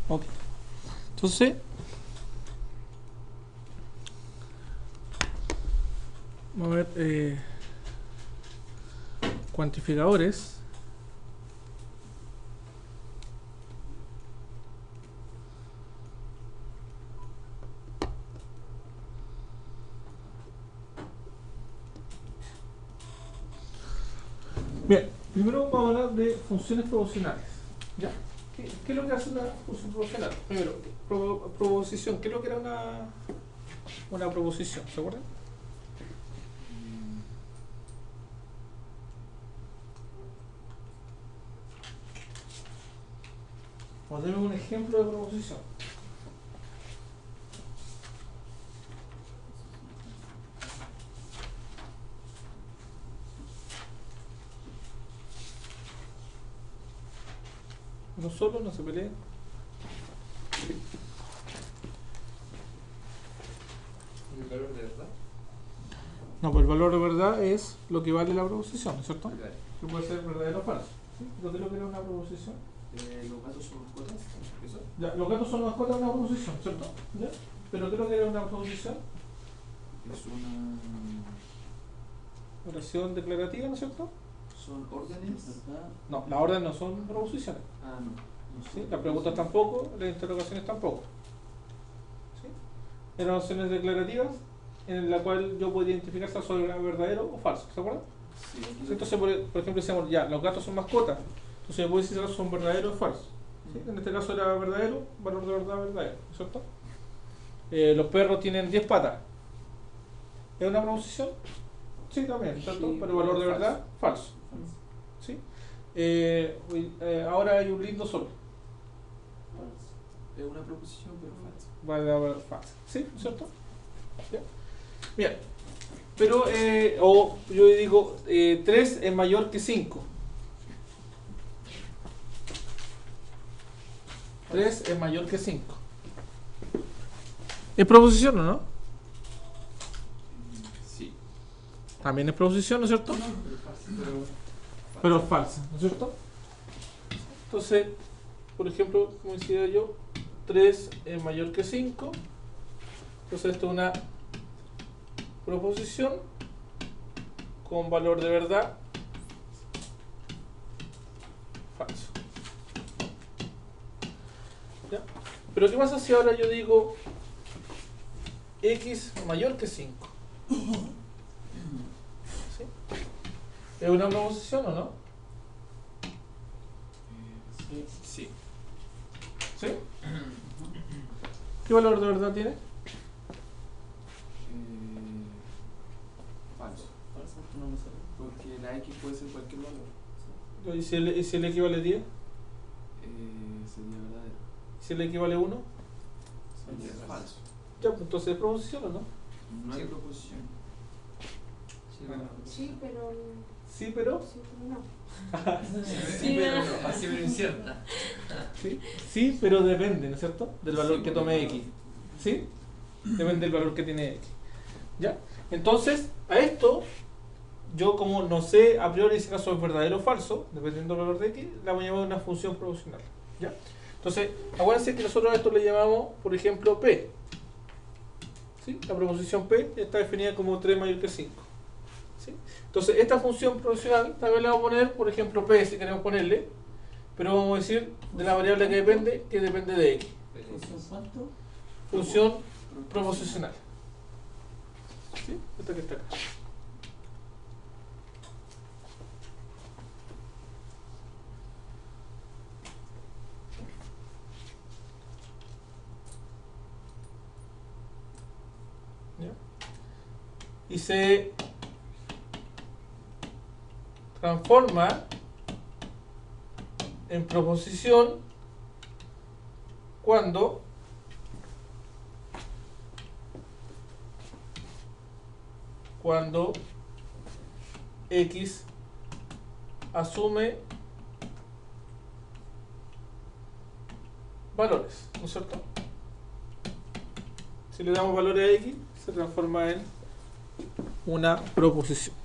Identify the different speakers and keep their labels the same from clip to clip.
Speaker 1: Ok. Entonces, vamos a ver cuantificadores. Bien, primero vamos a hablar de funciones proposicionales. ¿Ya? ¿Qué es lo que hace una función proposicional? Primero, proposición. ¿Qué es lo que era una proposición? ¿Se acuerdan? Vamos a tener un ejemplo de proposición. No solo, no se peleen.
Speaker 2: ¿El valor de verdad?
Speaker 1: No, pues el valor de verdad es lo que vale la proposición, ¿no es cierto?
Speaker 2: Claro.
Speaker 1: Que puede ser verdadero o falso. ¿Sí? Entonces lo que era una proposición.
Speaker 2: Los gatos son mascotas. ¿Eso?
Speaker 1: Ya, los gatos son mascotas de una proposición, ¿cierto? ¿Ya? Pero ¿qué es lo que era una proposición?
Speaker 2: Es una.
Speaker 1: Oración declarativa, ¿no es cierto?
Speaker 2: Son órdenes.
Speaker 3: ¿Verdad?
Speaker 1: No, las órdenes no son proposiciones.
Speaker 2: Ah, no. No
Speaker 1: ¿Sí?
Speaker 2: son
Speaker 1: Las preguntas tampoco, las interrogaciones tampoco. ¿Sí? Eran oraciones declarativas en la cual yo podía identificar si soy verdadero o falso, ¿se acuerdan?
Speaker 2: Sí,
Speaker 1: ¿Sí? Entonces, por ejemplo, decíamos, ya, los gatos son mascotas. Entonces yo puedo decir si son verdaderos o falsos. ¿Sí? En este caso era verdadero, valor de verdad verdadero, ¿no es cierto? Los perros tienen 10 patas. ¿Es una proposición? Sí, también, ¿cierto?
Speaker 2: Sí,
Speaker 1: pero valor de
Speaker 2: falso.
Speaker 1: verdad, falso.
Speaker 2: Falso.
Speaker 1: ¿Sí? Ahora hay un lindo sol.
Speaker 3: Falso.
Speaker 2: Es una proposición, pero falsa.
Speaker 1: Vale, a ver, falso. ¿Sí? ¿Cierto? ¿Ya? Bien. Pero, o yo digo, 3 es mayor que 5. 3 es mayor que 5. ¿Es proposición o no?
Speaker 2: Sí.
Speaker 1: También es proposición, ¿no es cierto?
Speaker 2: Pero falsa.
Speaker 1: Pero falsa, ¿no es cierto? Entonces, por ejemplo, como decía yo, 3 es mayor que 5. Entonces esto es una proposición con valor de verdad falso. ¿Ya? Pero ¿qué pasa si ahora yo digo x mayor que 5? ¿Sí? ¿Es una proposición o no?
Speaker 2: Sí. Sí.
Speaker 1: ¿Sí? ¿Qué valor de verdad tiene?
Speaker 2: Falso.
Speaker 3: Falso, no me sale.
Speaker 2: Porque la X puede ser cualquier valor.
Speaker 1: ¿Y si el x vale 10?
Speaker 2: Sería verdadero.
Speaker 1: ¿Si el x vale 1?
Speaker 2: Sería falso.
Speaker 1: Ya, pues entonces es proposición o no.
Speaker 2: No hay
Speaker 4: Sí.
Speaker 2: proposición.
Speaker 5: Sí, pero.
Speaker 1: Sí, pero.
Speaker 5: Sí, pero no.
Speaker 4: Sí, pero no, así pero incierta.
Speaker 1: Sí, pero depende, ¿no es cierto? Del valor
Speaker 2: Sí,
Speaker 1: que
Speaker 2: porque
Speaker 1: tome
Speaker 2: no.
Speaker 1: x. ¿Sí? Depende del valor que tiene x. ¿Ya? Entonces, a esto, yo como no sé a priori si acaso es verdadero o falso, dependiendo del valor de x, la voy a llamar una función proposicional. ¿Ya? Entonces, acuérdense que nosotros a esto le llamamos, por ejemplo, p. ¿Sí? La proposición p está definida como 3 mayor que 5. ¿Sí? Entonces, esta función proposicional también le vamos a poner, por ejemplo, p si queremos ponerle, pero vamos a decir de la variable que depende de x.
Speaker 3: ¿Función cuánto?
Speaker 1: Función proposicional. ¿Sí? Esta que está acá. ¿Ya? Y se transforma en proposición cuando x asume valores, ¿no es cierto? Si le damos valores a x, se transforma en una proposición.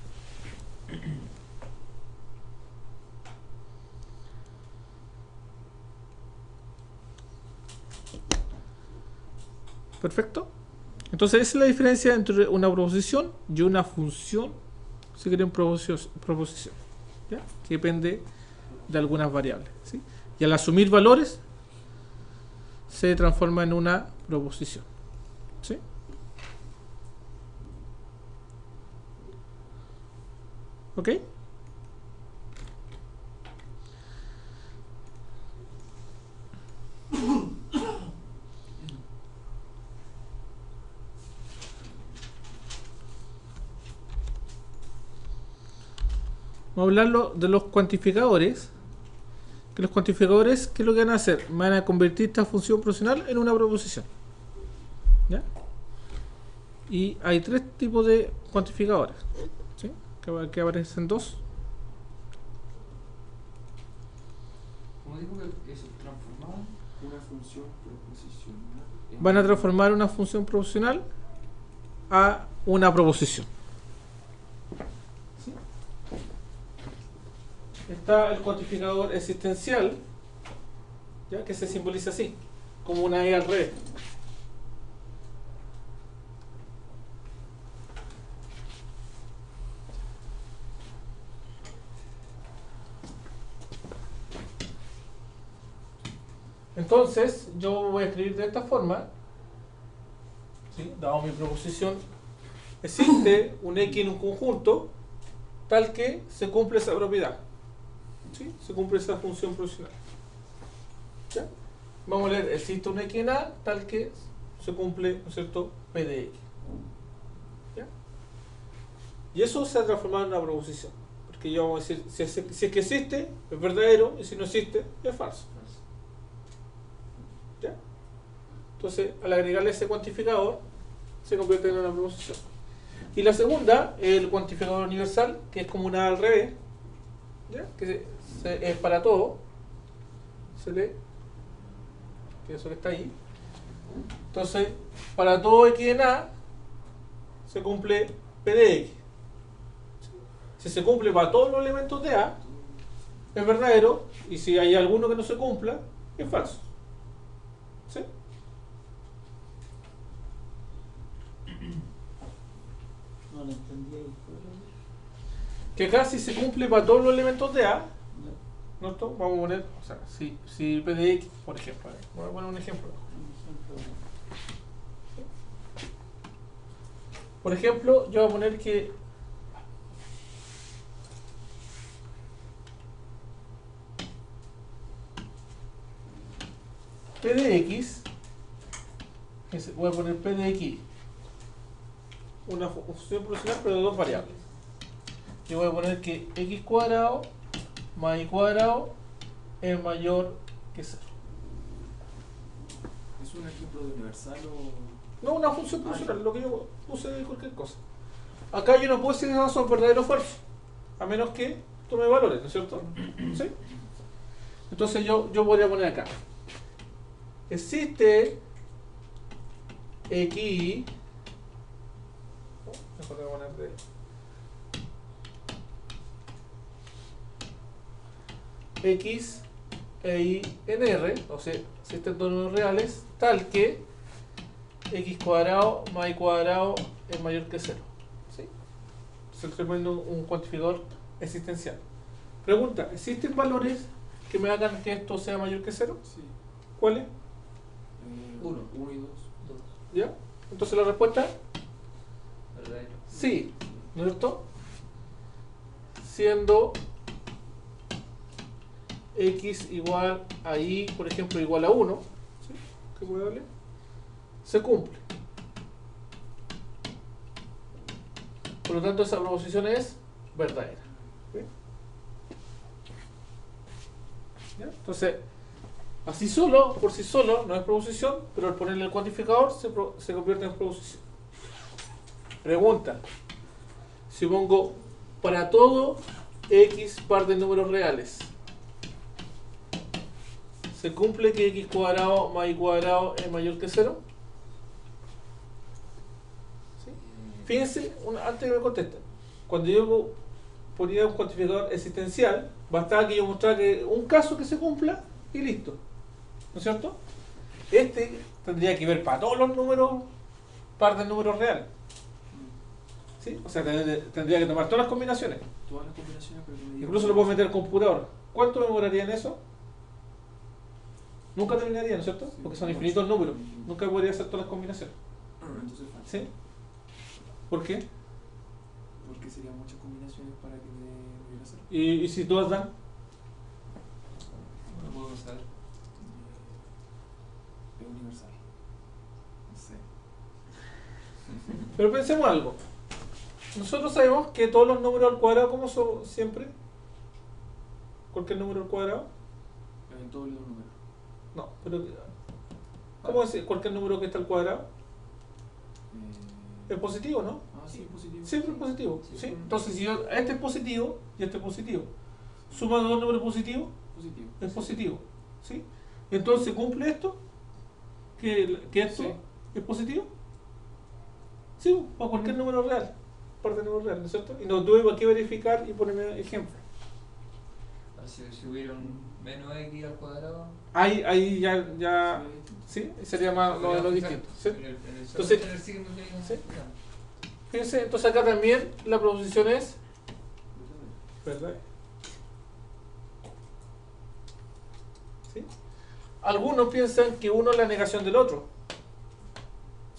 Speaker 1: ¿Perfecto? Entonces esa es la diferencia entre una proposición y una función, si quieren proposición, ¿ya? Que depende de algunas variables, ¿sí? Y al asumir valores se transforma en una proposición, ¿sí? ¿Ok? Vamos a hablar de los cuantificadores. Que los cuantificadores, ¿qué es lo que van a hacer? Van a convertir esta función proposicional en una proposición, ¿ya? Y hay tres tipos de cuantificadores, ¿sí? Que aparecen dos.
Speaker 4: ¿Cómo dijo que eso transformaba?
Speaker 2: Una función proposicional.
Speaker 1: Van a transformar una función proposicional a una proposición. ¿Sí? Está el cuantificador existencial, ¿ya? Que se simboliza así, como una E al revés. Entonces, yo voy a escribir de esta forma, ¿sí? Dado mi proposición, existe un X en un conjunto tal que se cumple esa propiedad, ¿sí? Se cumple esa función proposicional, ¿ya? Vamos a leer, existe un X en A tal que se cumple, ¿no es cierto?, P de X, ¿ya? Y eso se ha transformado en una proposición, porque yo voy a decir, si es que existe, es verdadero, y si no existe, es falso. ¿Ya? Entonces, al agregarle ese cuantificador, se convierte en una proposición. Y la segunda, el cuantificador universal, que es como una al revés, ¿ya? Que es para todo. Se lee, que eso que está ahí. Entonces, para todo X en A, se cumple P de X. Si se cumple para todos los elementos de A, es verdadero, y si hay alguno que no se cumpla, es falso. ¿Sí?
Speaker 3: No lo entendí ahí.
Speaker 1: Que acá si se cumple para todos los elementos de A, ¿no? Vamos a poner, o sea, si P de X, por ejemplo, voy a poner un ejemplo. Por ejemplo, yo voy a poner que P de X, voy a poner P de X, una función proposicional pero de dos variables. Yo voy a poner que X cuadrado más Y cuadrado es mayor que 0.
Speaker 2: ¿Es un ejemplo de universal o...?
Speaker 1: No, una función proposicional, lo que yo puse de cualquier cosa. Acá yo no puedo decir que son verdadero o falso, a menos que tome valores, ¿no es cierto? ¿Sí? Entonces yo podría poner acá. Existe X, mejor voy a poner de X e Y en R, o sea, existen dos números reales, tal que X cuadrado más Y cuadrado es mayor que 0. ¿Sí? Entonces estoy poniendo un cuantificador existencial. Pregunta, ¿existen valores que me hagan que esto sea mayor que 0?
Speaker 2: Sí.
Speaker 1: ¿Cuáles?
Speaker 2: 1 y 2.
Speaker 1: ¿Ya? Entonces la respuesta,
Speaker 4: ¿Verdadero?
Speaker 1: sí, ¿no es cierto? Siendo X igual a Y, por ejemplo, igual a 1, ¿sí? ¿Qué puede darle? Se cumple. Por lo tanto, esa proposición es verdadera. ¿Sí? ¿Ya? Entonces, así solo, por sí solo, no es proposición, pero al ponerle el cuantificador se convierte en proposición. Pregunta. Si pongo para todo X par de números reales, ¿se cumple que X cuadrado más Y cuadrado es mayor que 0? ¿Sí? Fíjense, antes que me contesten, cuando yo ponía un cuantificador existencial, bastaba que yo mostrara que un caso que se cumpla y listo. ¿No es cierto? este tendría que ver para todos los números, par del número real. ¿Sí? O sea, tendría que tomar todas las combinaciones.
Speaker 2: Todas las combinaciones, pero que me diga
Speaker 1: Incluso lo puedo meter al computador. ¿Cuánto me demoraría en eso? Nunca terminaría, ¿no es cierto? Porque son infinitos números. Nunca podría hacer todas las combinaciones.
Speaker 2: Entonces falta.
Speaker 1: ¿Sí? ¿Por qué?
Speaker 2: Porque serían muchas combinaciones para que me diera hacer.
Speaker 1: ¿Y si todas dan?
Speaker 4: No puedo saber.
Speaker 2: Es universal. No sé.
Speaker 1: Pero pensemos algo. Nosotros sabemos que todos los números al cuadrado, ¿cómo son siempre? Cualquier número al cuadrado.
Speaker 2: En todos los números.
Speaker 1: No, pero ¿cómo es cualquier número que está al cuadrado? Es positivo, ¿no?
Speaker 2: Ah, sí, positivo.
Speaker 1: Siempre es positivo.
Speaker 4: Sí.
Speaker 1: ¿Sí? Entonces, si este es positivo y este es positivo, suma dos números positivos,
Speaker 2: Positivo.
Speaker 1: es positivo. ¿Sí? Entonces, ¿cumple esto? ¿Que esto
Speaker 2: Sí.
Speaker 1: es positivo? Sí, para cualquier número real. Parte de número real, ¿no es cierto? Y no tuve que verificar y ponerme ejemplo.
Speaker 4: Si hubiera un menos x al cuadrado.
Speaker 1: Ahí ya ¿sí? Sería más lo distinto. ¿Sí? Entonces, ¿sí? Fíjense, entonces acá también la proposición es verdad. ¿Sí? Algunos piensan que uno es la negación del otro.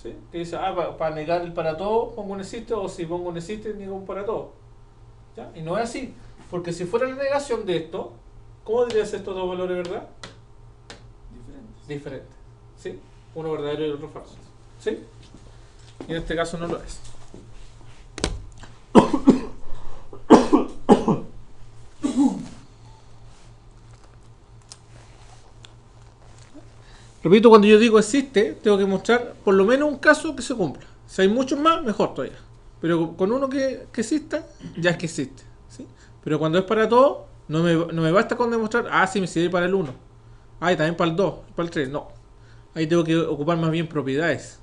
Speaker 1: ¿Sí? Que dice, para negar el para todo pongo un existe, o si pongo un existe niego un para todo. ¿Ya? Y no es así, porque si fuera la negación de esto, ¿cómo dirías estos dos valores, verdad?
Speaker 2: Diferentes.
Speaker 1: Diferentes. ¿Sí? Uno verdadero y el otro falso. ¿Sí? Y en este caso no lo es. Repito, cuando yo digo existe, tengo que mostrar por lo menos un caso que se cumpla. Si hay muchos más, mejor todavía. Pero con uno que exista, ya es que existe. ¿Sí? Pero cuando es para todo, no me basta con demostrar, sí, me sirve para el 1. Y también para el 2, para el 3. No. Ahí tengo que ocupar más bien propiedades.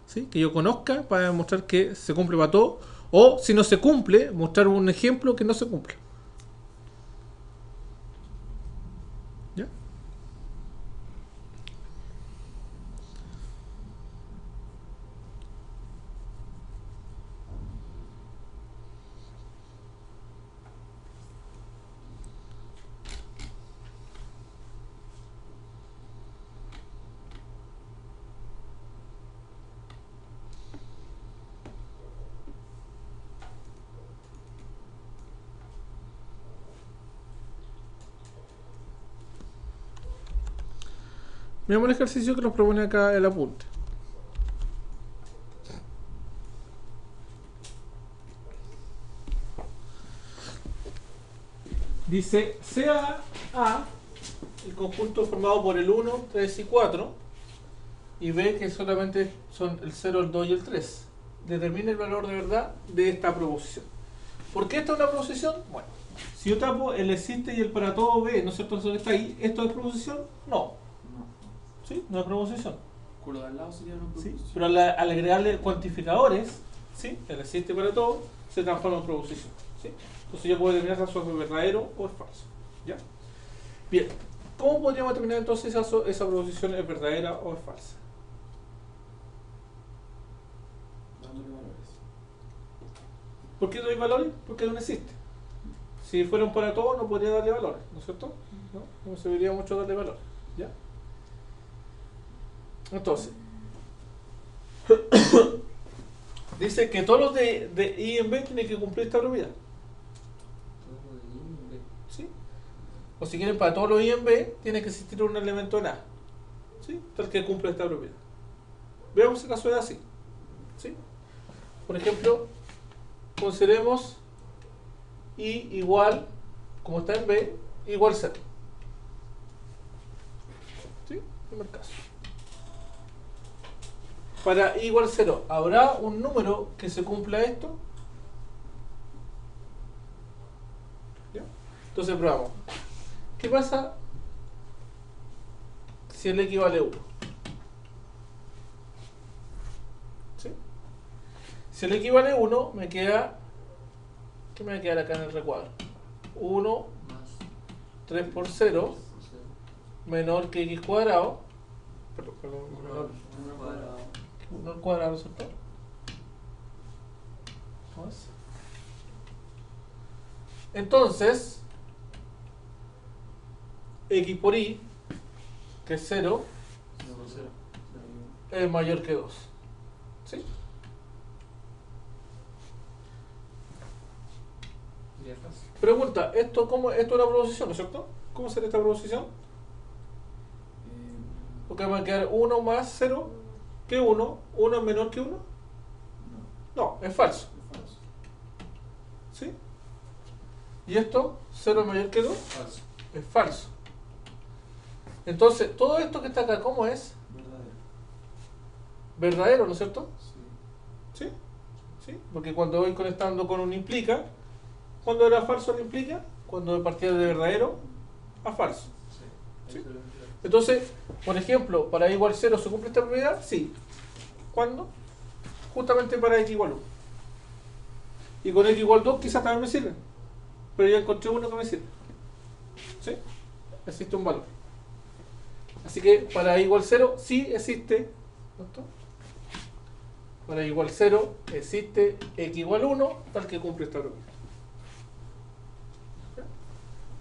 Speaker 1: ¿Sí? Que yo conozca para demostrar que se cumple para todo. O si no se cumple, mostrar un ejemplo que no se cumple. ¿Ya? Miramos el ejercicio que nos propone acá el apunte. Dice, sea A el conjunto formado por el 1, 3 y 4, y B que solamente son el 0, el 2 y el 3. Determine el valor de verdad de esta proposición. ¿Por qué esta es una proposición? Bueno, si yo tapo el existe y el para todo B, ¿no es cierto? Eso que está ahí, ¿esto es proposición? No. ¿Sí? No es proposición.
Speaker 2: Con lo de al lado sería una
Speaker 1: ¿Sí?
Speaker 2: proposición.
Speaker 1: Pero al agregarle cuantificadores, ¿sí? El existe para todo, se transforma en proposición. ¿Sí? Entonces yo puedo determinar si eso es verdadero o es falso. ¿Ya? Bien, ¿cómo podríamos determinar entonces esa proposición es verdadera o es falsa?
Speaker 2: Dándole valores.
Speaker 1: ¿Por qué doy valores? Porque no existe. Si fueran para todo, no podría darle valores, ¿no es cierto? No me serviría mucho darle valores. ¿Ya? Entonces, dice que todos los de I en B tienen que cumplir esta propiedad. ¿Sí? O si quieren para todos los I en B, tiene que existir un elemento en A. ¿Sí? Tal que cumple esta propiedad. Veamos el caso de así. ¿Sí? Por ejemplo, consideremos I igual, como está en B, igual 0. ¿Sí? Primer caso. Para I igual 0, ¿habrá un número que se cumpla esto? ¿Ya? Entonces probamos. ¿Qué pasa si el equivale a 1? ¿Sí? Si el equivale a 1, me queda... ¿Qué me va a quedar acá en el recuadro? 1,
Speaker 4: Más
Speaker 1: 3 por 0, menor que x cuadrado, perdón, valor
Speaker 4: Uno
Speaker 1: menor,
Speaker 4: cuadrado.
Speaker 1: 1 al cuadrado, ¿cierto? ¿Cómo es? Entonces, x por y, que es 0, es mayor que 2. ¿Sí?
Speaker 4: Sería fácil.
Speaker 1: Pregunta, ¿esto es una proposición, ¿no es cierto? ¿Cómo será esta proposición? Porque va a quedar 1 más 0 que 1. ¿1 es menor que 1?
Speaker 2: No,
Speaker 1: No, es falso.
Speaker 2: es falso.
Speaker 1: ¿Sí? ¿Y esto? ¿0 es mayor que 2?
Speaker 4: Falso.
Speaker 1: Es falso. Entonces, todo esto que está acá, ¿cómo es?
Speaker 2: Verdadero.
Speaker 1: Verdadero, ¿no es cierto?
Speaker 2: Sí.
Speaker 1: ¿Sí? ¿Sí? Porque cuando voy conectando con un implica, cuando era falso no implica, cuando partía de verdadero a falso.
Speaker 4: Sí.
Speaker 1: Sí.
Speaker 4: Eso es lo que-
Speaker 1: Entonces, por ejemplo, para igual 0 se cumple esta propiedad, sí. ¿Cuándo? Justamente para x igual 1. Y con x igual 2 quizás también me sirve. Pero ya encontré uno que me sirve. ¿Sí? Existe un valor. Así que para y igual 0 sí existe. ¿Cierto? Para y igual 0 existe x igual 1 tal que cumple esta propiedad. ¿Ya?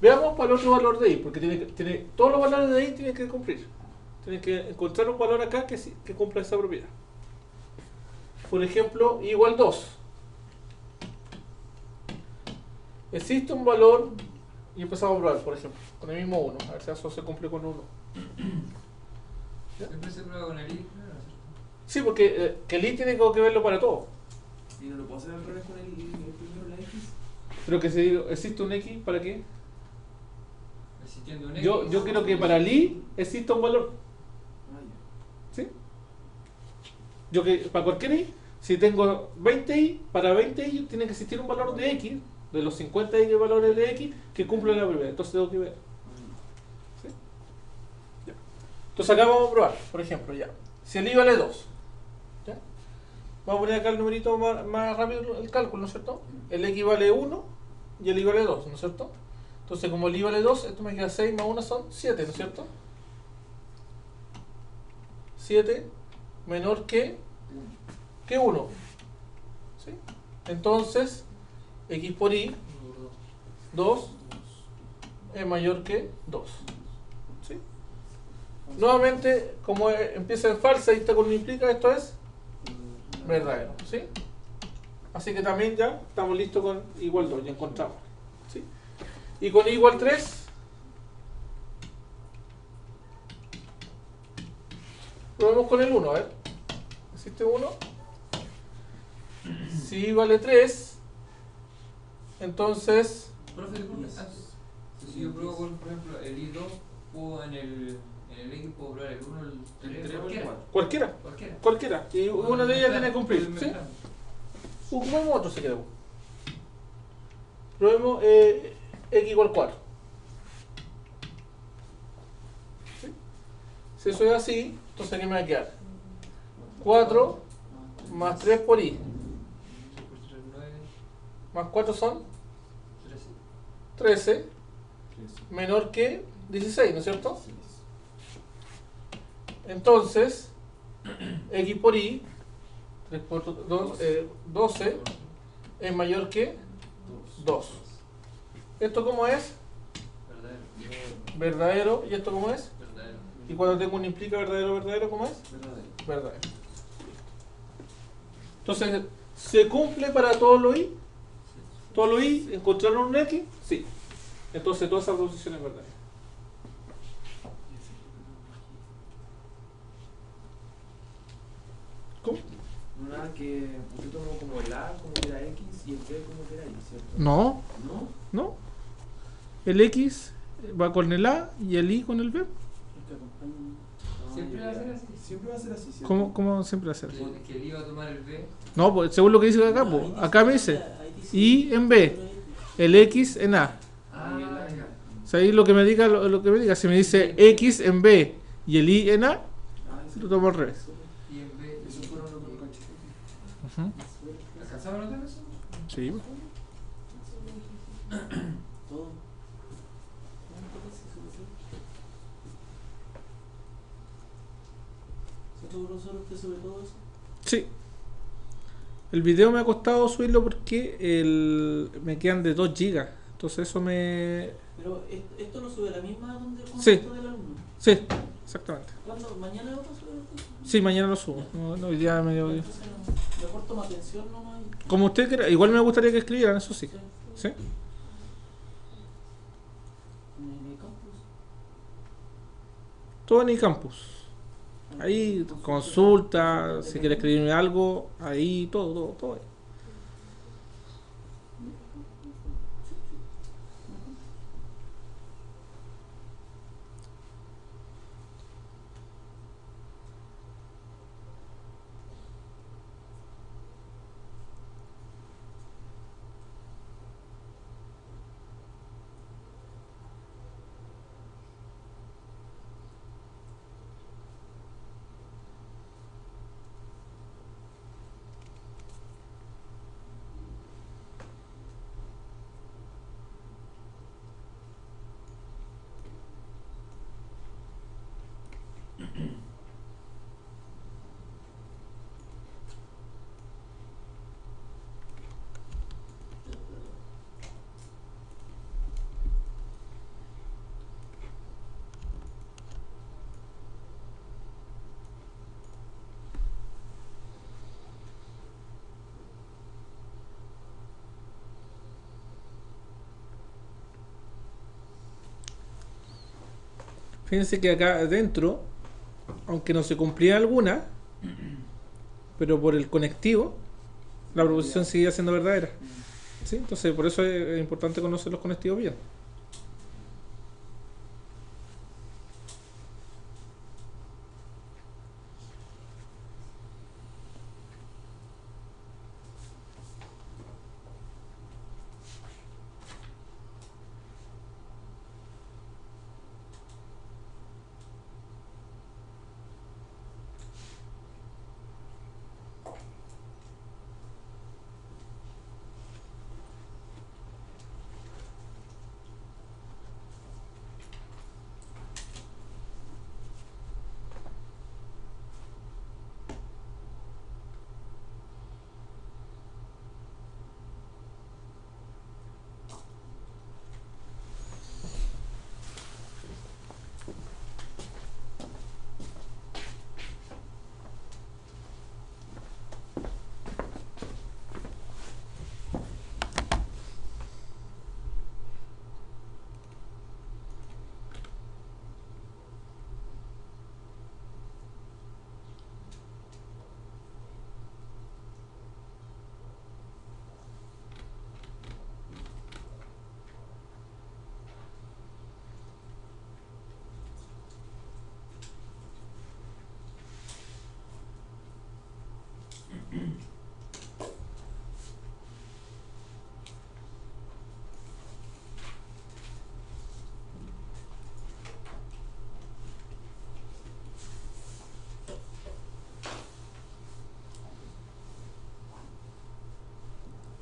Speaker 1: Veamos para el otro valor de y, porque todos los valores de y tienen que cumplir. Tienen que encontrar un valor acá que cumpla esa propiedad. Por ejemplo, y igual 2. Existe un valor, y empezamos a probar, por ejemplo, con el mismo 1. A ver si eso se cumple con 1.
Speaker 4: Siempre se prueba con el i, claro, ¿cierto?
Speaker 1: Sí, porque que el i tiene que verlo para todo.
Speaker 2: ¿Y no lo puedo hacer al revés con el primero, la X?
Speaker 1: Pero que se diga, existe un x, ¿para qué?
Speaker 4: Existiendo un x.
Speaker 1: Yo quiero que para el i exista un valor.
Speaker 2: Ah, ya.
Speaker 1: ¿Sí? Yo que para cualquier i, si tengo 20i, para 20i tiene que existir un valor de x, de los 50i valores de x, que cumpla la propiedad. Entonces tengo que ver. ¿Sí? Ya. Entonces acá vamos a probar, por ejemplo, ya. Si el i vale 2, ¿ya? Vamos a poner acá el numerito más rápido el cálculo, ¿no es cierto? El x vale 1 y el i vale 2, ¿no es cierto? Entonces como el i vale 2, esto me queda 6 más 1 son 7, ¿no es cierto? 7 menor que 1. ¿Sí? Entonces, x por y, 2, es mayor que 2. ¿Sí? Nuevamente, como empieza en falsa y está con un implica, esto es verdadero. ¿Sí? Así que también ya estamos listos con igual 2, ya encontramos. ¿Sí? Y con igual 3, probemos con el 1, a ver. ¿Existe 1? Si y vale 3, entonces
Speaker 4: Profe, disculpe, si yo pruebo con, por ejemplo, el i2, puedo en el x puedo probar el 1, el 3,
Speaker 2: o el 4.
Speaker 1: cualquiera. Cualquiera. Y una de ellas tiene que cumplir. ¿Sí? Ocupemos otro si queremos. Probemos x igual 4. ¿Sí? Si eso es así, entonces ¿qué me va a quedar? 4 más 3 por i. Más 4 son 13, menor que 16, ¿no es cierto? Entonces, x por y, 3 por 2, 12, es mayor que 2. ¿Esto cómo es? Verdadero. ¿Y esto cómo es?
Speaker 4: Verdadero.
Speaker 1: Y cuando tengo un implica verdadero, ¿cómo es?
Speaker 2: Verdadero.
Speaker 1: Verdadero. Entonces, ¿se cumple para todos los i? ¿Todos los i encontraron un x? Sí. Entonces, toda esa proposición es verdadera. ¿Cómo?
Speaker 2: No, nada que usted tomó como el A como que era X y el B como que era Y, ¿cierto?
Speaker 1: No,
Speaker 2: ¿No?
Speaker 1: no. El x va con el a y el y con el b.
Speaker 4: Siempre va a ser así.
Speaker 2: Siempre va a ser así, ¿cierto?
Speaker 1: ¿Cómo siempre hacer?
Speaker 4: Que el i va a tomar el b.
Speaker 1: No, pues según lo que dice acá, pues, acá me dice y en b, el x en a.
Speaker 4: Ah, ya.
Speaker 1: O sea, ahí lo que me diga, lo que me diga, si me dice x en b y el y en a,
Speaker 2: Ah, eso
Speaker 1: lo tomo al revés.
Speaker 4: Y en b.
Speaker 2: Eso fueron los que caché.
Speaker 4: ¿Alcanzaba a notar eso?
Speaker 1: Sí.
Speaker 3: Todo. ¿Tu profesor te sube todo eso?
Speaker 1: Sí. El video me ha costado subirlo porque me quedan de 2 gigas. Entonces eso me...
Speaker 3: Pero esto lo sube la misma donde el
Speaker 1: Sí.
Speaker 3: concepto del alumno.
Speaker 1: Sí, exactamente.
Speaker 3: ¿Cuándo? ¿Mañana lo vas a subir esto?
Speaker 1: Sí, mañana lo subo. No, hoy día medio...
Speaker 3: Entonces, mejor toma atención nomás.
Speaker 1: Como usted quiera. Igual me gustaría que escribieran, eso sí. ¿Sí?
Speaker 3: En el campus.
Speaker 1: Todo en eCampus. Ahí consulta, si quiere escribirme algo, ahí todo ahí. Fíjense que acá adentro, aunque no se cumplía alguna, pero por el conectivo, la proposición seguía siendo verdadera. ¿Sí? Entonces, por eso es importante conocer los conectivos bien.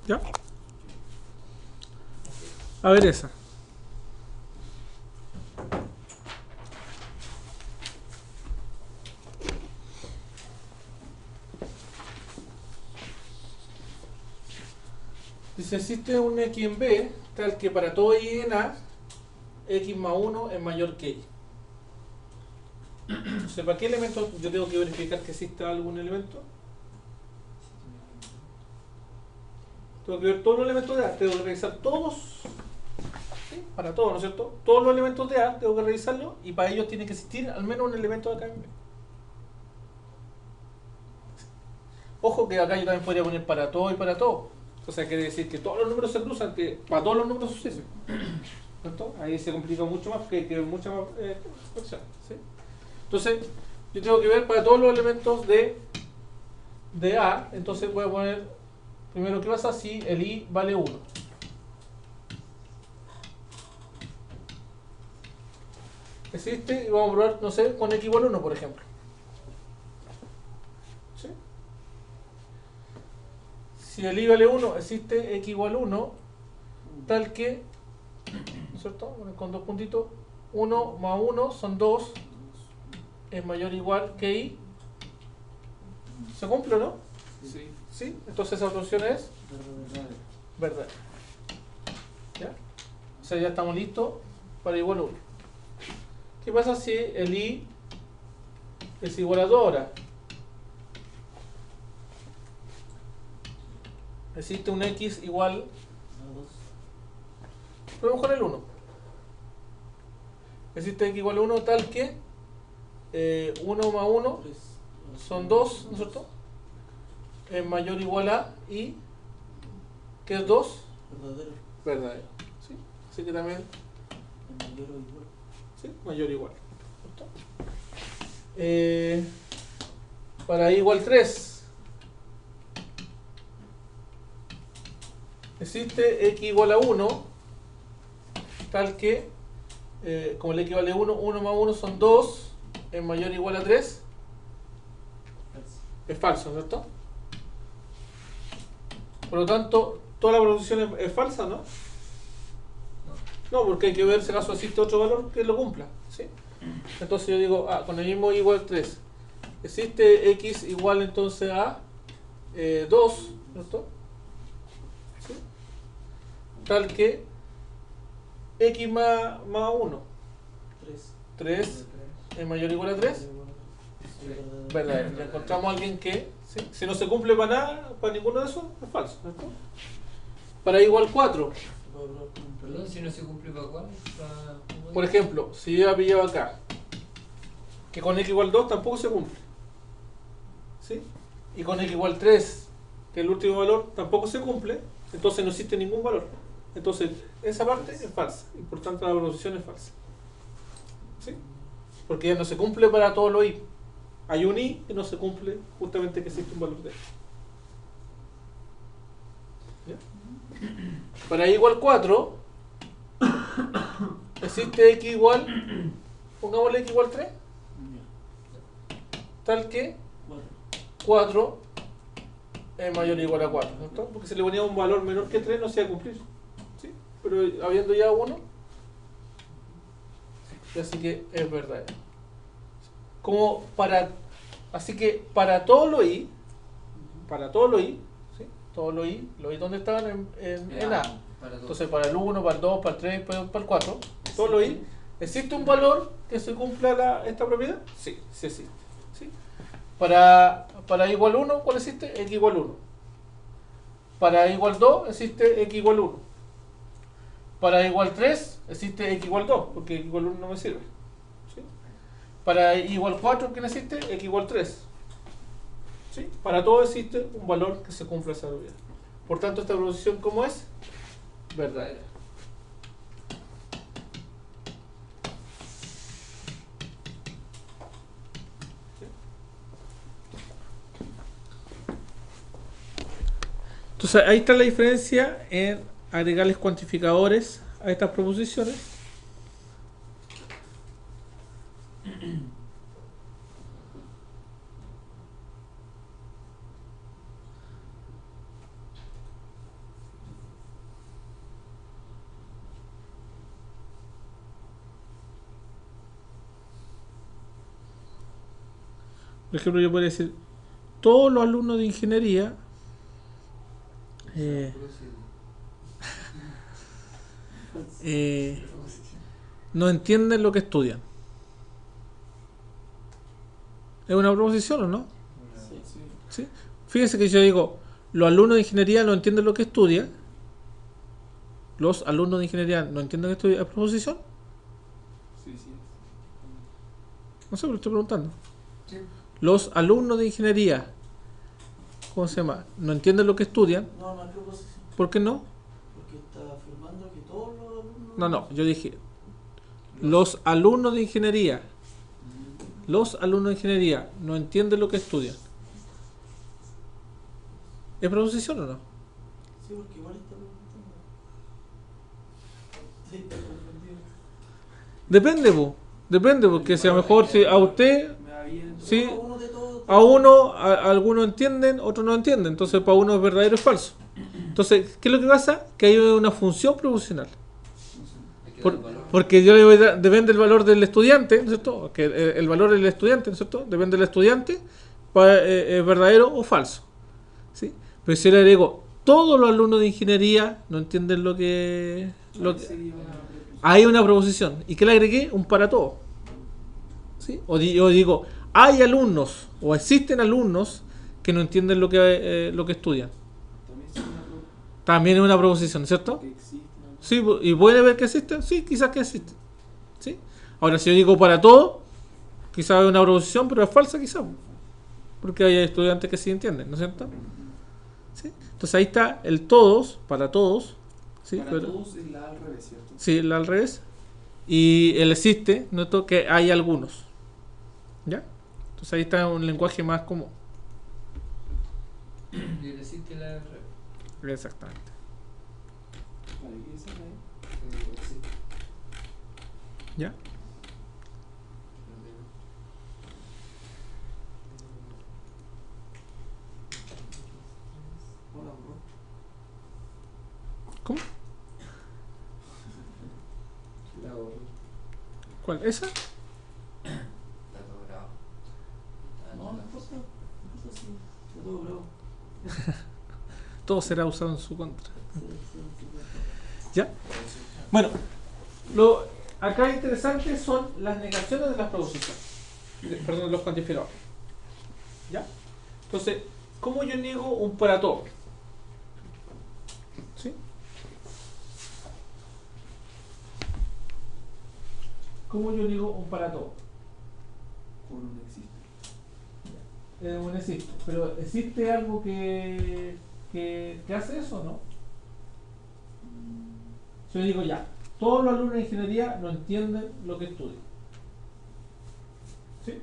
Speaker 1: ¿Ya? A ver esa. Dice, existe un X en B, tal que para todo Y en A, X más 1 es mayor que Y. Entonces, ¿para qué elemento yo tengo que verificar que exista algún elemento? Tengo que ver todos los elementos de A, tengo que revisar todos, ¿sí? Para todos, ¿no es cierto? Todos los elementos de A tengo que revisarlos y para ellos tiene que existir al menos un elemento de acá en B. Ojo que acá yo también podría poner para todo y para todo. O sea, quiere decir que todos los números se cruzan, que para todos los números sucede. ¿Cierto? Ahí se complica mucho más, que mucha más opción, ¿sí? Entonces, yo tengo que ver para todos los elementos de A, entonces voy a poner, primero, ¿qué pasa si el I vale 1? Existe, y vamos a probar, no sé, con X igual 1, por ejemplo. ¿Sí? Si el I vale 1, existe X igual 1, tal que, ¿no es cierto? Con dos puntitos, 1 más 1 son 2, es mayor o igual que I, ¿Se cumple o no?
Speaker 2: Sí.
Speaker 1: ¿Sí? Entonces esa solución es verdadera. ¿Ya? O sea, ya estamos listos para igual a 1. ¿Qué pasa si el i es igual a 2 ahora? Existe un x igual, probemos con el 1. Existe x igual a 1 tal que 1 más 1 son 2, ¿no es cierto? Es mayor o igual a i, que es 2,
Speaker 3: Verdadero.
Speaker 1: verdadero. ¿Sí? Así que también,
Speaker 3: Es mayor o igual.
Speaker 1: ¿sí? Mayor o igual. ¿Cierto? Para i igual 3, existe x igual a 1, tal que, como el x vale 1, 1 más 1 son 2, es mayor o igual a 3, es falso, ¿cierto? Por lo tanto, toda la proposición es falsa, ¿no? No, porque hay que ver si acaso existe otro valor que lo cumpla, ¿sí? Entonces yo digo, con el mismo igual 3, existe x igual entonces a 2, ¿cierto? ¿Sí? Tal que x más 1, 3 es mayor o igual a 3, verdadero. Ya encontramos a alguien que, ¿sí? Si no se cumple para nada, para ninguno de esos, es falso, ¿cierto? Para i igual 4,
Speaker 4: Perdón, si no se cumple para cuál.
Speaker 1: por ejemplo, si yo he pillado acá que con x igual 2 tampoco se cumple, ¿sí? Y con x igual 3, que es el último valor, tampoco se cumple, entonces no existe ningún valor. Entonces esa parte es falsa y por tanto la proposición es falsa, ¿sí? Porque ya no se cumple para todos los i. Hay un i que no se cumple justamente que existe un valor de. ¿Ya? Para i igual 4 existe x igual, pongámosle x igual 3, tal que 4 es mayor o igual a 4, ¿cierto? Porque si le ponía un valor menor que 3 no se iba a cumplir, ¿sí? Pero habiendo ya 1, así que es verdadero. Así que para todos los i, ¿sí? Todos los i ¿dónde estaban? En A. Entonces para el 1, para el 2, para el 3, para el 4, todos los i, ¿existe un valor que se cumpla esta propiedad? Sí, sí existe. ¿Sí? Para i igual 1, ¿cuál existe? X igual 1. Para i igual 2 existe x igual 1. Para i igual 3 existe x igual 2, porque x igual 1 no me sirve. ¿Sí? Para i igual 4, ¿quién existe? X igual 3. ¿Sí? Para todo existe un valor que se cumpla esa propiedad. Por tanto, esta proposición, ¿cómo es? Verdadera. Entonces ahí está la diferencia en agregarles cuantificadores a estas proposiciones. Por ejemplo, yo podría decir, todos los alumnos de ingeniería no entienden lo que estudian. ¿Es una proposición o no? ¿Sí? Fíjense que yo digo, los alumnos de ingeniería no entienden lo que estudian. Los alumnos de ingeniería no entienden lo que estudian. ¿Es proposición?
Speaker 2: Sí, sí.
Speaker 1: No sé, pero estoy preguntando.
Speaker 4: Sí.
Speaker 1: Los alumnos de ingeniería, ¿cómo se llama? No entienden lo que estudian.
Speaker 3: No, no es proposición.
Speaker 1: ¿Por qué no?
Speaker 3: Porque está afirmando que todos los alumnos.
Speaker 1: No, yo dije, los alumnos de ingeniería. Los alumnos de ingeniería no entienden lo que estudian. ¿Es proposición o no?
Speaker 3: Sí, porque igual está preguntando. Sí, está confundido.
Speaker 1: Depende, porque si a lo mejor si a usted,
Speaker 2: Me va bien.
Speaker 1: sí,
Speaker 3: Uno de todos.
Speaker 1: algunos entienden, otros no entienden. Entonces para uno es verdadero o es falso. Entonces, ¿qué es lo que pasa? Que hay una función proposicional. Porque yo le voy a dar, depende del valor del estudiante, ¿no es cierto? Que el valor del estudiante, ¿no es cierto? Depende del estudiante, es verdadero o falso. ¿Sí? Pero si le agrego todos los alumnos de ingeniería no entienden lo que...
Speaker 3: Sería una preposición.
Speaker 1: Hay una proposición. ¿Y qué le agregué? Un para todo. ¿Sí? O digo, hay alumnos o existen alumnos que no entienden lo que estudian.
Speaker 3: También sería una
Speaker 1: También es una proposición, ¿cierto?
Speaker 3: que existe. ¿No?
Speaker 1: Sí, y puede ver que existe. Sí, quizás que existe. ¿Sí? Ahora, si yo digo para todo, quizás es una proposición, pero es falsa quizás. Porque hay estudiantes que sí entienden, ¿no es cierto? ¿Sí? Entonces ahí está el todos, para todos. ¿Sí?
Speaker 3: Para todos es la al revés, ¿cierto?
Speaker 1: Sí, el al revés. Y el existe, noto que hay algunos. ¿Ya? Entonces ahí está un lenguaje más común.
Speaker 4: Y el existe la R.
Speaker 1: Exactamente.
Speaker 3: Vale, ¿qué es ahí?
Speaker 4: Existe.
Speaker 1: ¿Ya?
Speaker 3: Hola, bro.
Speaker 1: ¿Cómo?
Speaker 4: La borro.
Speaker 1: ¿Cuál? ¿Esa?
Speaker 4: Está todo grabado.
Speaker 3: No, no importa. No importa, sí. Está todo bravo.
Speaker 1: Todo será usado en su contra.
Speaker 3: Sí, sí, sí.
Speaker 1: ¿Ya? Bueno, acá interesantes son las negaciones de las proposiciones. Perdón, de los cuantificadores. ¿Ya? Entonces, ¿cómo yo niego un para todo? ¿Sí? ¿Cómo yo niego un para todo?
Speaker 3: Con un existe.
Speaker 1: Un existe. Pero ¿existe algo que hace eso o no? Si yo digo ya, todos los alumnos de ingeniería no entienden lo que estudian. ¿Sí?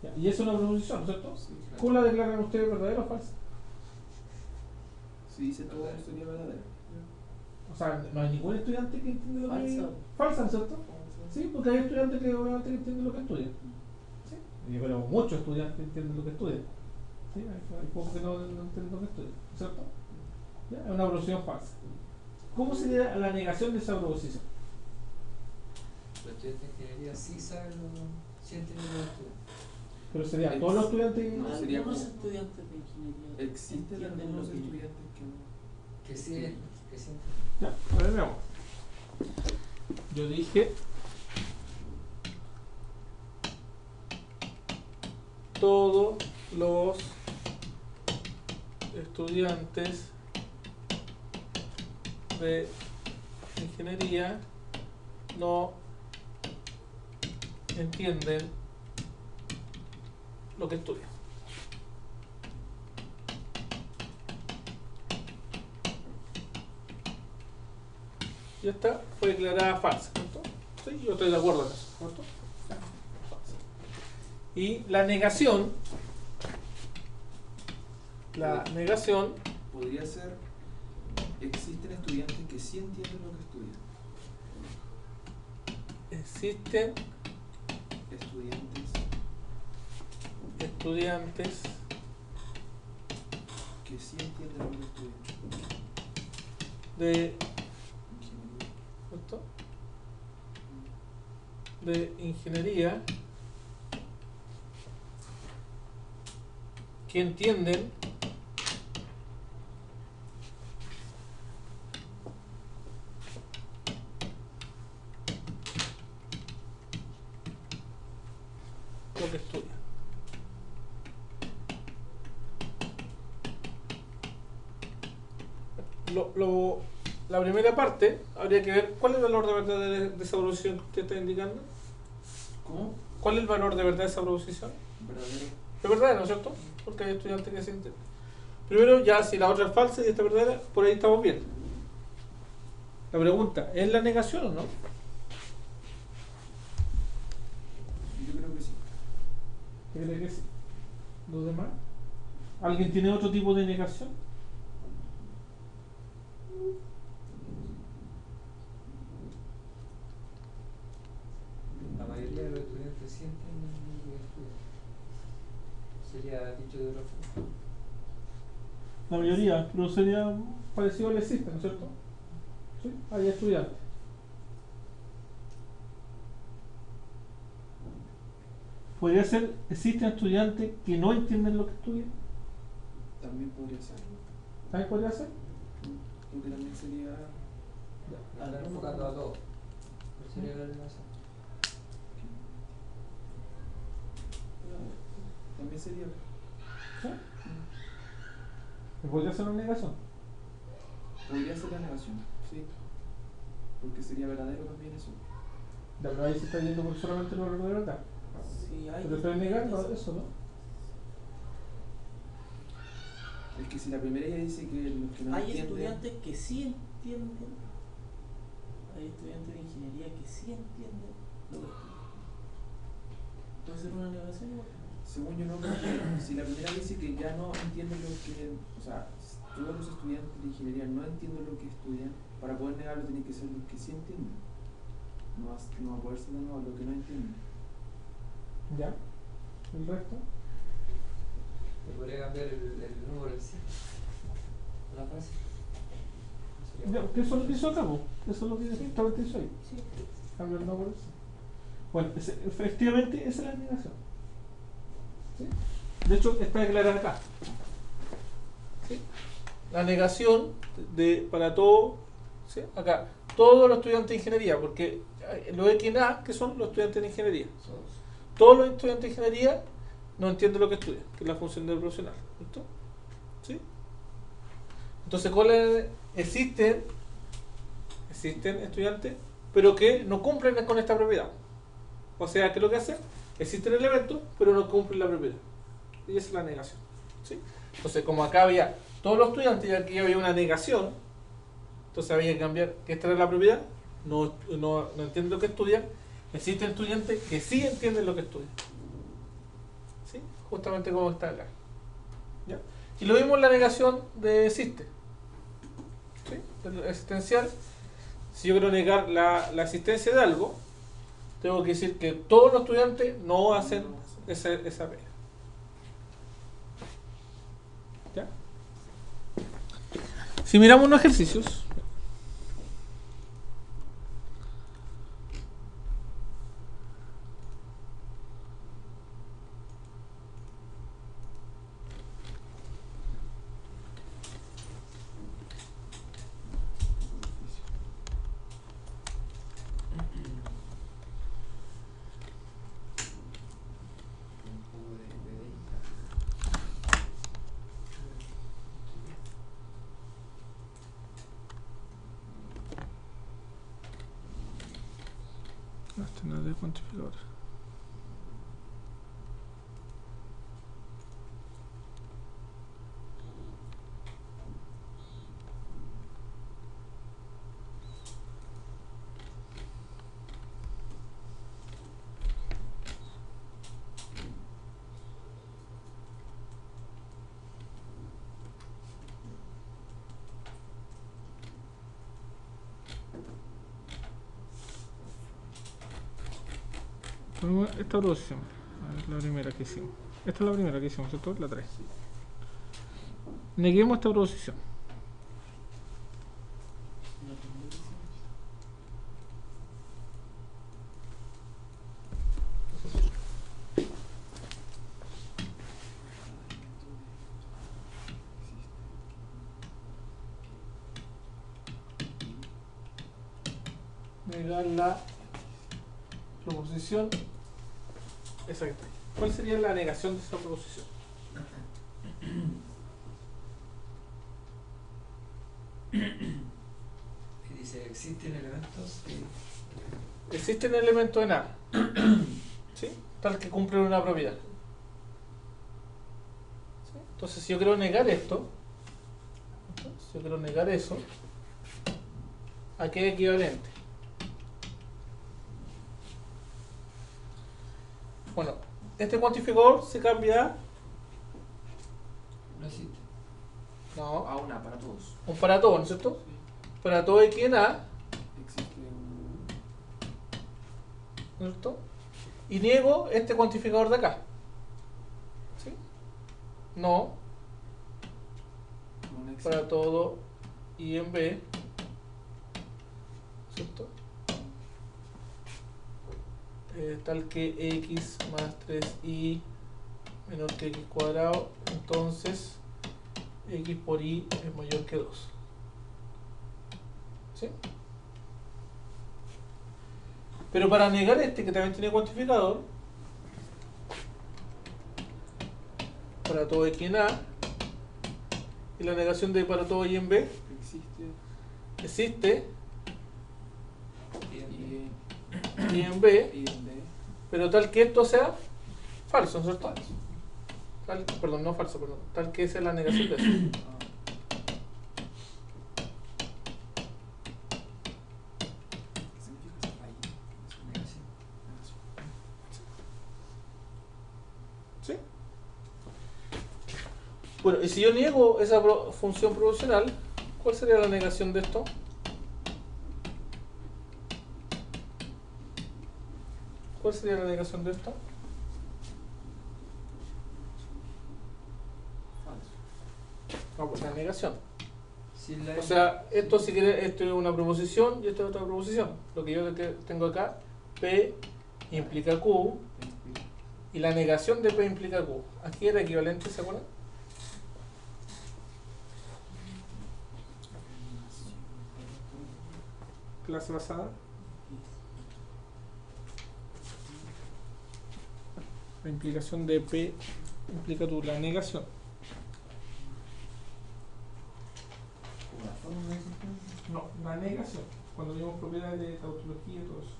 Speaker 1: Ya, y eso es una proposición, ¿no es cierto?
Speaker 3: Sí, claro.
Speaker 1: ¿Cómo la declaran ustedes, verdadera o falsa?
Speaker 3: Si dice todo, sería verdadero.
Speaker 1: O sea, no hay ningún estudiante que entienda lo que...
Speaker 3: Falsa.
Speaker 1: Falsa, ¿no es cierto? Sí, porque hay estudiantes que obviamente que entienden lo que estudian. ¿Sí? Pero muchos estudiantes entienden lo que estudian. ¿Sí? Hay pocos que no entienden lo que estudian, ¿no es cierto? ¿Ya? Es una proposición falsa. ¿Cómo sería la negación de esa proposición?
Speaker 4: Los estudiantes de ingeniería sí saben sí entienden lo que estudian.
Speaker 1: Pero sería todos los estudiantes...
Speaker 3: No, sería
Speaker 5: Algunos
Speaker 3: como-
Speaker 5: estudiantes de ingeniería
Speaker 3: Existen
Speaker 5: entienden
Speaker 3: algunos
Speaker 5: lo que-
Speaker 3: estudiantes que no.
Speaker 4: Que sí, que sí.
Speaker 1: Ya, a ver, veamos. Yo dije... Todos los estudiantes de ingeniería no entienden lo que estudian. Ya está, fue declarada falsa, ¿cierto? Sí, yo estoy de acuerdo en eso, ¿cierto? Ya, falsa. Y la negación,
Speaker 3: Podría ser. Existen estudiantes que sí entienden lo que estudian.
Speaker 1: existen
Speaker 3: Estudiantes
Speaker 1: estudiantes
Speaker 3: que sí entienden lo que estudian.
Speaker 1: de,
Speaker 3: Ingeniería.
Speaker 1: ¿cierto? De ingeniería que entienden lo que estudian. La primera parte habría que ver cuál es el valor de verdad de esa proposición que usted está indicando.
Speaker 3: ¿Cómo?
Speaker 1: ¿Cuál es el valor de verdad de esa proposición?
Speaker 3: Verdadero.
Speaker 1: Es verdadera, ¿no es cierto? Porque hay estudiantes que se entienden. Primero, ya si la otra es falsa y esta es verdadera, por ahí estamos bien. La pregunta, ¿es la negación o no?
Speaker 3: Yo creo que sí.
Speaker 1: ¿Qué cree que sí? ¿Los demás? ¿Alguien tiene otro tipo de negación?
Speaker 4: La mayoría de los estudiantes sí entienden lo que estudian. Sería dicho de otra forma.
Speaker 1: La mayoría, pero sería parecido al existe, ¿no es cierto? Sí, hay estudiantes. podría ser, existen estudiantes que no entienden lo que estudian.
Speaker 3: También podría ser.
Speaker 1: ¿Sabes cuál podría ser?
Speaker 3: Porque también sería.
Speaker 4: Andar enfocando a todo. ¿Cuál sería la negación?
Speaker 3: También sería.
Speaker 1: ¿Sí? ¿Podría ser una negación?
Speaker 3: Podría ser la negación, sí. Porque sería verdadero también eso.
Speaker 1: La verdad ahí se está yendo por solamente lo de verdad.
Speaker 2: Sí, hay.
Speaker 1: Pero estoy negando eso, ¿no?
Speaker 3: Es que si la primera ya dice que los que no
Speaker 2: Hay
Speaker 3: entienden.
Speaker 2: estudiantes que sí entienden. Hay estudiantes de ingeniería que sí entienden lo que estudian. ¿Puede ser una negación igual?
Speaker 3: Según yo no, porque si la primera dice que ya no entienden lo que, o sea, todos los estudiantes de ingeniería no entienden lo que estudian, para poder negarlo tienen que ser los que sí entienden. No va a poder ser de nuevo lo que no entienden.
Speaker 1: ¿Ya? ¿El resto?
Speaker 4: ¿Me podría cambiar el número en sí? ¿La frase?
Speaker 1: Ya, que eso es lo que hizo acá, po. Eso es lo que directamente hizo ahí.
Speaker 2: Sí.
Speaker 1: Cambio el no por eso. Bueno, efectivamente esa es la negación. ¿Sí? De hecho, está declarada acá. ¿Sí? La negación para todo, ¿sí? Acá, todos los estudiantes de ingeniería, porque los XNA, que son los estudiantes de ingeniería. Todos los estudiantes de ingeniería no entienden lo que estudian, que es la función del profesional. ¿Listo? ¿Sí? Entonces, existen estudiantes, pero que no cumplen con esta propiedad. O sea, ¿qué es lo que hacen? Existen elementos, pero no cumplen la propiedad. Y esa es la negación. ¿Sí? Entonces, como acá había todos los estudiantes y aquí había una negación, entonces había que cambiar que esta era la propiedad, no entienden lo que estudian. Existen estudiantes que sí entienden lo que estudian. ¿Sí? Justamente como está acá. ¿Ya? Y lo mismo en la negación de existe. ¿Sí? El existencial. Si yo quiero negar la existencia de algo, tengo que decir que todos los estudiantes no hacen esa pega. ¿Ya? Si miramos unos ejercicios, este no es de cuantificador. Esta proposición, la primera que hicimos. Esta es la primera que hicimos, ¿cierto? La 3. Neguemos esta proposición. Negar la proposición exacta. ¿Cuál sería la negación de esa proposición?
Speaker 4: Y dice, existen elementos que...
Speaker 1: Existen elementos en A, ¿sí? Tal que cumplen una propiedad. ¿Sí? Entonces, si yo quiero negar esto, si yo quiero negar eso, ¿a qué es equivalente? Bueno, este cuantificador se cambia a...
Speaker 4: No existe.
Speaker 1: No,
Speaker 3: A una para todos.
Speaker 1: un para todo, ¿no es cierto? Para todo X en A,
Speaker 3: Existe un.
Speaker 1: ¿no es cierto? Y niego este cuantificador de acá. ¿Sí? No,
Speaker 3: No existe.
Speaker 1: para todo I en B, ¿cierto? tal que x más 3y menor que x cuadrado, entonces x por y es mayor que 2. ¿Sí? Pero para negar este, que también tiene cuantificador, para todo x en A, y la negación de para todo y en B, existe y en B,
Speaker 3: Y en B.
Speaker 1: pero tal que esto sea falso, ¿no es cierto? Perdón, no falso, perdón. Tal que sea la negación de eso. ¿Sí? Bueno, y si yo niego esa función proporcional, ¿cuál sería la negación de esto? ¿Cuál sería la negación de esto? No, pues la negación.
Speaker 4: Sin la
Speaker 1: O sea, esto si quiere, esto es una proposición y esto es otra proposición. Lo que yo tengo acá, P implica Q y la negación de P implica Q. Aquí era equivalente, ¿se acuerdan? Clase pasada. La implicación de P implica Q, la negación. No, la negación. Cuando vimos propiedades de tautología y todo eso.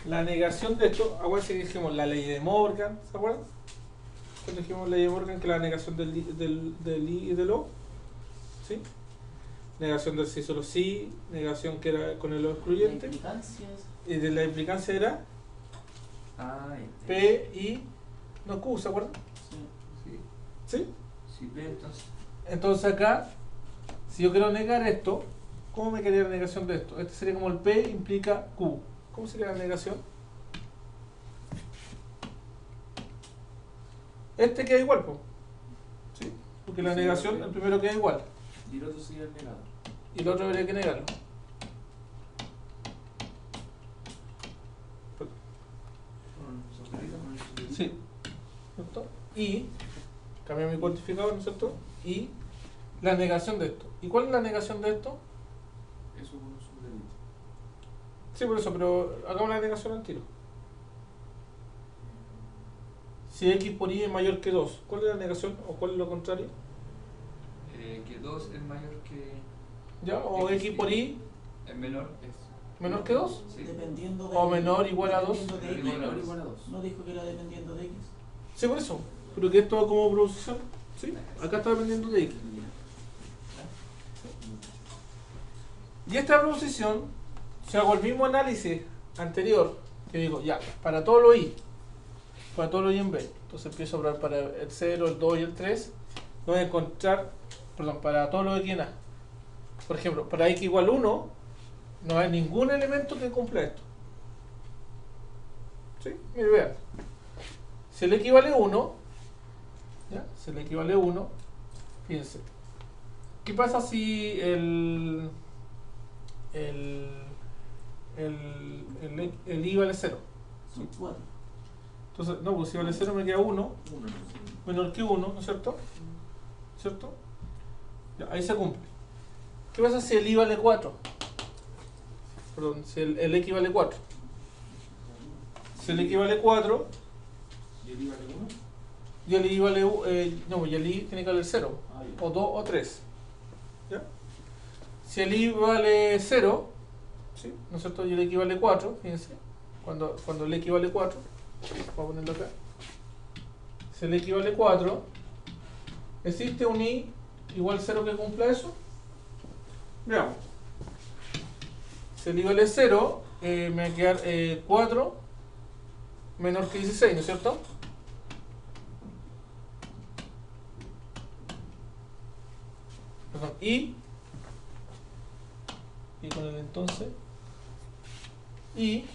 Speaker 1: La negación de esto, acuérdense que dijimos la ley de Morgan, ¿se acuerdan? Cuando dijimos la ley de Morgan, que la negación del I y del O, ¿sí? Negación del sí solo sí, negación que era con el O excluyente, y de la implicancia era P y no Q, ¿se acuerdan?
Speaker 4: Sí.
Speaker 1: ¿Sí?
Speaker 4: Sí, P entonces.
Speaker 1: Entonces acá, si yo quiero negar esto, ¿cómo me quedaría la negación de esto? Este sería como el P implica Q. ¿Cómo sería la negación? Este queda igual, po. ¿Sí? Porque la negación, el primero queda igual.
Speaker 3: Y el otro sería el negado.
Speaker 1: Y el otro habría que negarlo. Sí. ¿Cierto? Y, cambio mi cuantificador, ¿no es cierto? Y la negación de esto. ¿Y cuál es la negación de esto?
Speaker 3: Eso es un subdelito.
Speaker 1: Sí, por eso, pero hagamos la negación al tiro. Si x por y es mayor que 2, ¿cuál es la negación o cuál es lo contrario?
Speaker 4: Que 2 es mayor que.
Speaker 1: ¿Ya? ¿O x por y
Speaker 4: Es menor.
Speaker 1: menor que 2?
Speaker 4: Sí.
Speaker 2: Dependiendo de
Speaker 1: O menor igual a 2.
Speaker 2: dependiendo de X.
Speaker 4: Menor
Speaker 3: igual a 2.
Speaker 2: ¿No dijo que era dependiendo de X?
Speaker 1: Sí, por eso. Pero que esto como proposición, ¿sí? Acá está dependiendo de x. Y esta proposición, si hago el mismo análisis anterior, que digo, ya, para todo lo y en B, entonces empiezo a hablar para el 0, el 2 y el 3, voy a encontrar, perdón, para todo lo x en A. Por ejemplo, para x igual 1, no hay ningún elemento que cumpla esto. ¿Sí? Mire, vean. Si el x vale 1, ¿ya? Si el x vale 1, fíjense. ¿Qué pasa si el i vale 0?
Speaker 2: Son 4.
Speaker 1: Entonces, no, pues si vale 0 me queda 1, menor que 1, ¿no es cierto? ¿Cierto? Ya, ahí se cumple. ¿Qué pasa si el i vale 4? Perdón, si el x vale 4. Si el x vale 4,
Speaker 3: ¿Y el I vale 1?
Speaker 1: y el i vale no, y el i tiene que valer 0, o 2 o 3. ¿Ya? Si el i vale 0, ¿sí? ¿No es cierto? Y el x vale 4, fíjense, cuando el x vale 4, voy a ponerlo acá. Si el x vale 4, ¿existe un i igual 0 que cumpla eso? Veamos. Si el i vale 0, me va a quedar 4 menor que 16, ¿no es cierto? Perdón, y con el entonces y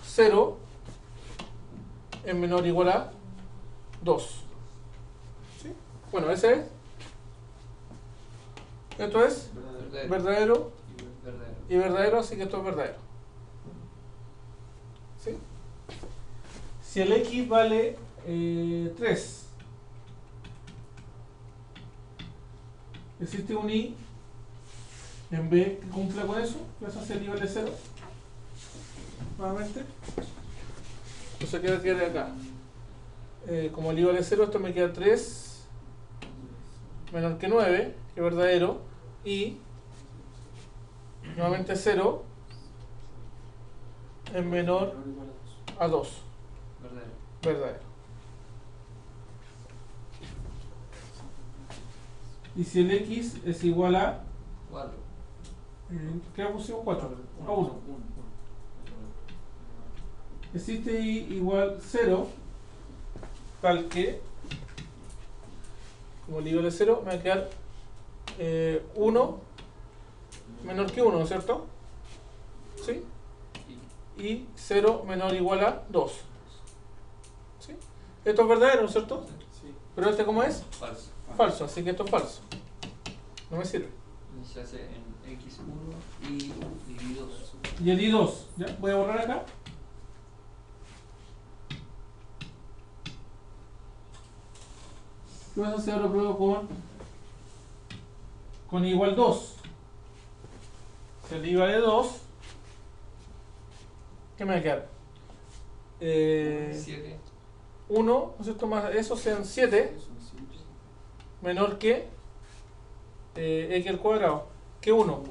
Speaker 1: 0 es menor o igual a 2. ¿Sí? Bueno, ese es. Esto es verdadero y verdadero, así que esto es verdadero. ¿Sí? Si el x vale 3, existe un y en b que cumpla con eso, que es hacia el nivel de 0. Nuevamente. Entonces queda acá. Como el i vale 0, esto me queda 3 menor que 9, que es verdadero, y nuevamente 0 es menor a 2, verdadero. Y si el x es igual a
Speaker 4: 4.
Speaker 1: ¿qué pusimos? 4 a 1. Existe y igual 0, tal que, como el i vale 0, me va a quedar 1 menor que 1, ¿no es cierto? ¿Sí? Y 0 menor o igual a 2. ¿Sí? Esto es verdadero, ¿no es cierto?
Speaker 3: Sí.
Speaker 1: Pero este, ¿cómo es?
Speaker 4: Falso.
Speaker 1: Falso, así que esto es falso. No me sirve.
Speaker 4: Se hace en x1 y y2.
Speaker 1: Y el i2, ¿ya? Voy a borrar acá. ¿Qué vas a hacer? Lo pruebo con i igual 2. Si el i vale 2, ¿qué me va a quedar?
Speaker 4: 7.
Speaker 1: 1, ¿no es cierto? Más eso sean 7, menor que x al cuadrado, que 1.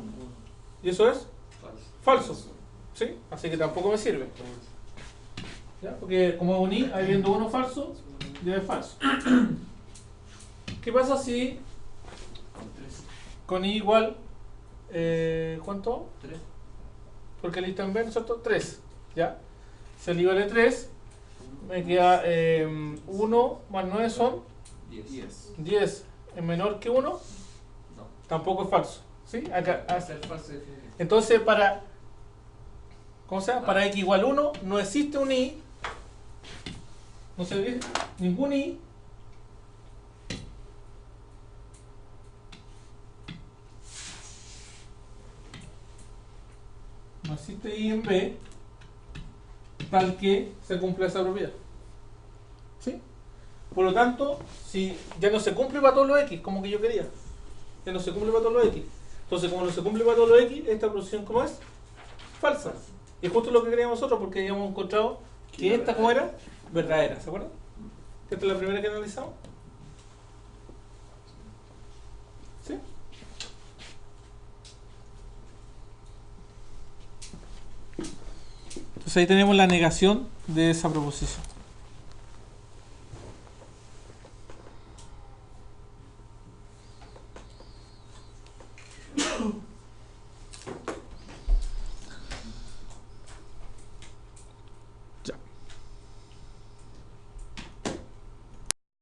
Speaker 1: ¿Y eso es? Falso. ¿Sí? Así que tampoco me sirve. ¿Ya? Porque como un i, habiendo uno falso, ya es falso. ¿Qué pasa si con i igual, ¿cuánto?
Speaker 4: 3.
Speaker 1: Porque el i está en b, ¿no es cierto? 3. ¿Ya? Si el i vale 3, me queda 1 más 9 son
Speaker 4: 10.
Speaker 1: 10. ¿Es menor que 1?
Speaker 4: No.
Speaker 1: Tampoco es falso. ¿Sí? Acá,
Speaker 4: Va a ser falso definitivo.
Speaker 1: entonces, ¿cómo se llama? Para x igual 1 no existe un i, no se ve ningún i, no existe i en b tal que se cumpla esa propiedad. ¿Sí? Por lo tanto, si ya no se cumple para todos los x, como que yo quería, ya no se cumple para todos los x, entonces como no se cumple para todos los x, esta proposición, ¿cómo es? Falsa. Y es justo lo que queríamos nosotros, porque habíamos encontrado que esta, ¿cómo era? Verdadera, ¿se acuerdan? Esta es la primera que analizamos. ¿Sí? Entonces ahí tenemos la negación de esa proposición.